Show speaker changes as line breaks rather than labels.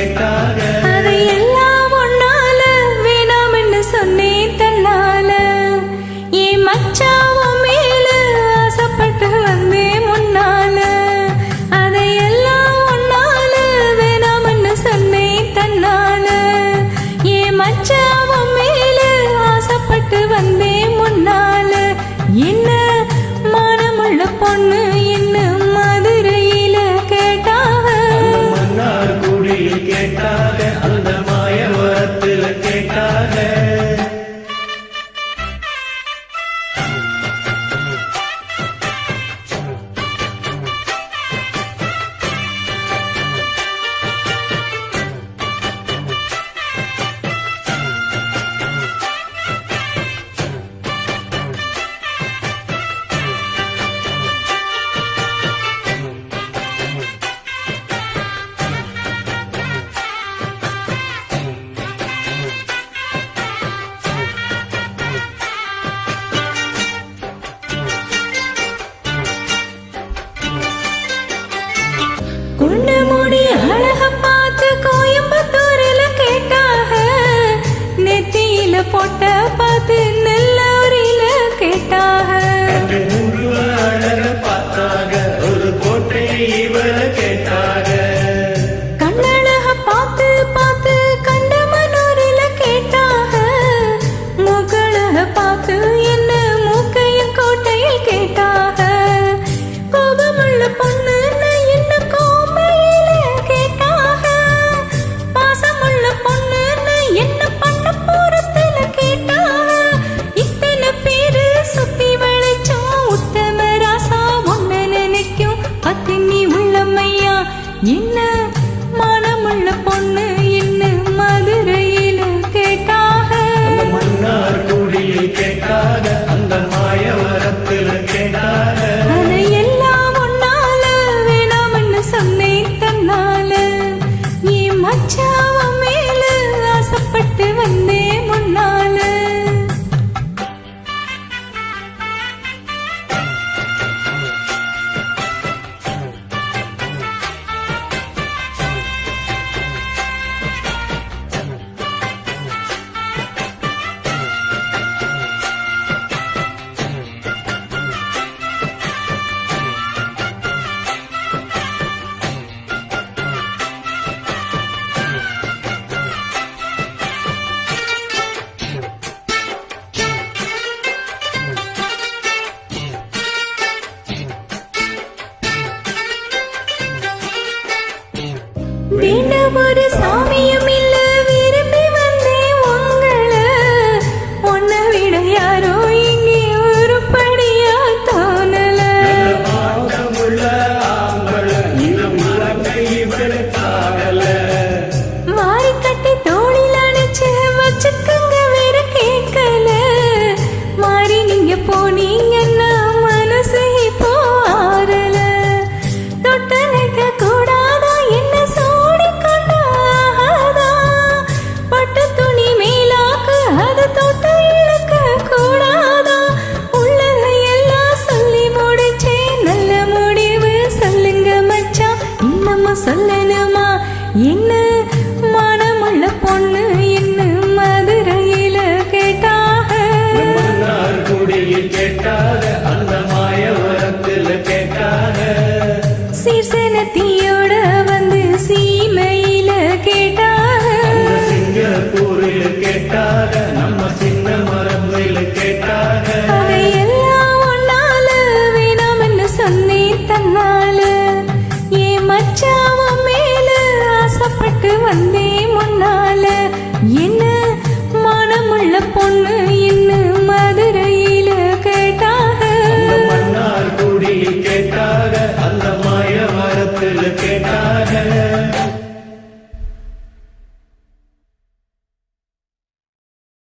கேட்டாக.
அதையெல்லாம் ஒன்னால வேணாம்னு சொன்னேன் தன்னால. என் மச்சாவும் மேல ஆசைப்பட்டு வந்தேன் முன்னால. அதையெல்லாம் ஒன்னால வேணாம்னு சொன்னேன் தன்னால. என் மச்சாவும் மேல ஆசைப்பட்டு வந்தேன் முன்னால. என்ன மானமுள்ள பொண்ணு என்ன மதுரையில கேட்டாக.
மன்னார் குடியில் கேட்டாக, அந்த மாயவரத்தில் கேட்டாக.
குண்டு மூடி அழக பார்த்து கோயம்புத்தூர்ல கேட்டாக. நெத்தியில பொட்ட பார்த்து நெல்லூரில கேட்டாக.
அழக பார்த்தாக, ஒரு கோட்டையை இவர கேட்டாக.
கண்ணழக பார்த்து பார்த்து கண்டமனூரில கேட்டாக. முகழக பார்த்து என்ன மூக்கையின் கோட்டையில் கேட்டாக. கோபமுள்ள பொண்ணு என்ன கோம்பையில கேட்டாக. பாசமுள்ள பொண்ணு என்ன பண்ண போறதுல கேட்டாக. இத்தனை பேரு சுத்தி வளைச்சோம் உத்தம ராசா ஒன்ன நினைக்கும் பத்தினி உள்ளமையா. என்ன மானமுள்ள பொண்ணு என்ன மதுரையில கேட்டாக.
மன்னார் குடியில் கேட்டாக, அந்த மாயவரத்தில் கேட்டாக.
அதையெல்லாம் ஒன்னால வேணாம்னு சொன்னேன் தன்னால. என் மச்சாவும் மேல ஆசைப்பட்டு வந்தேன் முன்னால. வேண்டாம் ஒரு சாமியும் இல்ல விரும்பி வந்தேன் உங்களை. உன்னை விட யாரோ இங்கே உருப்படியா தோணல.
பாட்டமுள்ள ஆம்பள இனம் மறக்க இவருக்காகல.
மாறி கட்டி தோளில் அணைச்சு வச்சுக்கங்க வேற கேட்கல. மாறி நீங்க போனீங்கன்னா மனசு இப்போ ஆறல. தொட்டனைக்க கூடாதா என்ன சோடி கொண்டாதா. பட்டு துணி மேலாக்கு அது தொட்ட இழுக்க கூடாதா. உள்ளதை எல்லாம் சொல்லி முடிச்சேன் நல்ல முடிவு சொல்லுங்க மச்சான். இன்னமும் சொல்லணுமா என்ன மனமுள்ள பொண்ணு என்ன மதுரையில கேட்டாக.
மன்னார் குடியில் கேட்டாக, அந்த மாயவரத்தில் கேட்டாக.
சீர்சனத்தியோட வந்து சீமையில கேட்டாக.
சிங்கப்பூரில் கேட்டாக, நம்ம சின்ன மரபில் கேட்டாக.
அதையெல்லாம் ஒன்னால வேணாம்னு சொன்னேன் தன்னால. என் மச்சாவும் மேல ஆசைப்பட்டு வந்தேன்